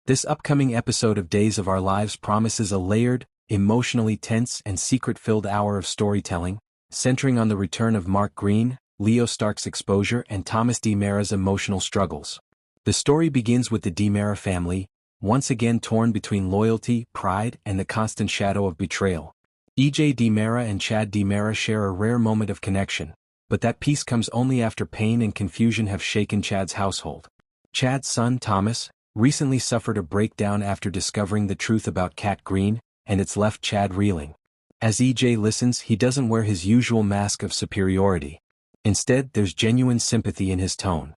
This upcoming episode of Days of Our Lives promises a layered, emotionally tense and secret-filled hour of storytelling, centering on the return of Mark Green, Leo Stark's exposure and Thomas DiMera's emotional struggles. The story begins with the DiMera family, once again torn between loyalty, pride, and the constant shadow of betrayal. E.J. DiMera and Chad DiMera share a rare moment of connection, but that peace comes only after pain and confusion have shaken Chad's household. Chad's son, Thomas, recently suffered a breakdown after discovering the truth about Cat Green, and it's left Chad reeling. As E.J. listens, he doesn't wear his usual mask of superiority. Instead, there's genuine sympathy in his tone.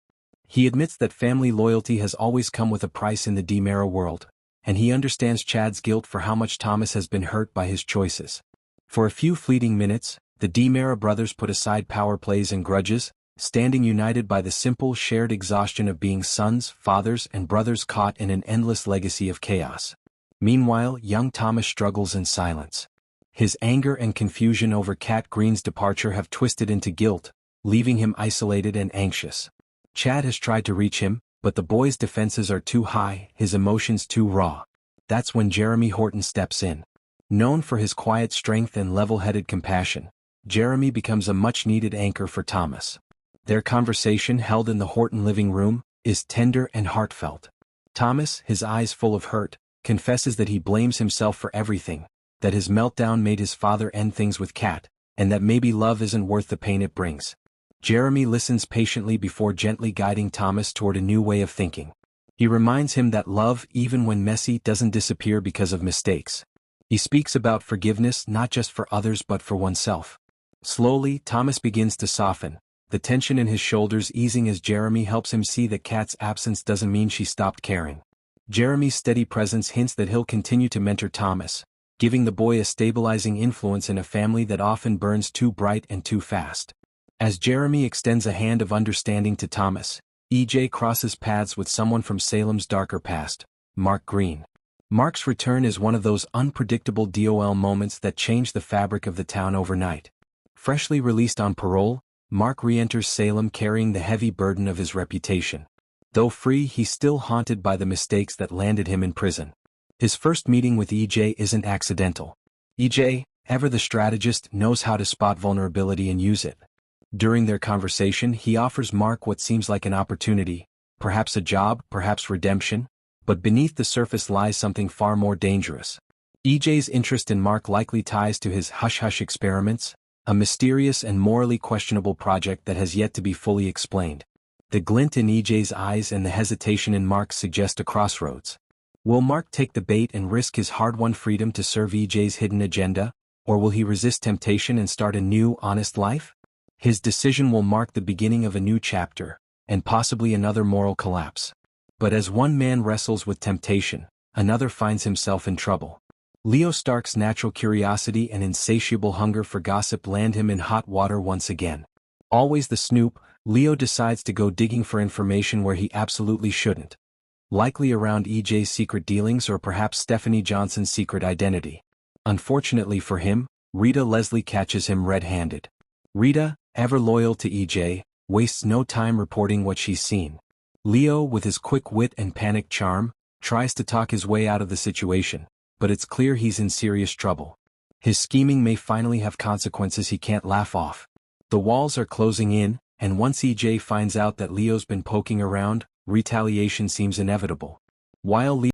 He admits that family loyalty has always come with a price in the DiMera world, and he understands Chad's guilt for how much Thomas has been hurt by his choices. For a few fleeting minutes, the DiMera brothers put aside power plays and grudges, standing united by the simple shared exhaustion of being sons, fathers, and brothers caught in an endless legacy of chaos. Meanwhile, young Thomas struggles in silence. His anger and confusion over Cat Green's departure have twisted into guilt, leaving him isolated and anxious. Chad has tried to reach him, but the boy's defenses are too high, his emotions too raw. That's when Jeremy Horton steps in. Known for his quiet strength and level-headed compassion, Jeremy becomes a much-needed anchor for Thomas. Their conversation, held in the Horton living room, is tender and heartfelt. Thomas, his eyes full of hurt, confesses that he blames himself for everything, that his meltdown made his father end things with Cat, and that maybe love isn't worth the pain it brings. Jeremy listens patiently before gently guiding Thomas toward a new way of thinking. He reminds him that love, even when messy, doesn't disappear because of mistakes. He speaks about forgiveness not just for others but for oneself. Slowly, Thomas begins to soften, the tension in his shoulders easing as Jeremy helps him see that Kat's absence doesn't mean she stopped caring. Jeremy's steady presence hints that he'll continue to mentor Thomas, giving the boy a stabilizing influence in a family that often burns too bright and too fast. As Jeremy extends a hand of understanding to Thomas, E.J. crosses paths with someone from Salem's darker past, Mark Green. Mark's return is one of those unpredictable DOL moments that change the fabric of the town overnight. Freshly released on parole, Mark re-enters Salem carrying the heavy burden of his reputation. Though free, he's still haunted by the mistakes that landed him in prison. His first meeting with E.J. isn't accidental. E.J., ever the strategist, knows how to spot vulnerability and use it. During their conversation, he offers Mark what seems like an opportunity, perhaps a job, perhaps redemption, but beneath the surface lies something far more dangerous. E.J.'s interest in Mark likely ties to his hush-hush experiments, a mysterious and morally questionable project that has yet to be fully explained. The glint in E.J.'s eyes and the hesitation in Mark suggest a crossroads. Will Mark take the bait and risk his hard-won freedom to serve E.J.'s hidden agenda, or will he resist temptation and start a new, honest life? His decision will mark the beginning of a new chapter, and possibly another moral collapse. But as one man wrestles with temptation, another finds himself in trouble. Leo Stark's natural curiosity and insatiable hunger for gossip land him in hot water once again. Always the snoop, Leo decides to go digging for information where he absolutely shouldn't. Likely around E.J.'s secret dealings or perhaps Stephanie Johnson's secret identity. Unfortunately for him, Rita Leslie catches him red-handed. Rita, ever loyal to E.J., wastes no time reporting what she's seen. Leo, with his quick wit and panic charm, tries to talk his way out of the situation, but it's clear he's in serious trouble. His scheming may finally have consequences he can't laugh off. The walls are closing in, and once E.J. finds out that Leo's been poking around, retaliation seems inevitable. While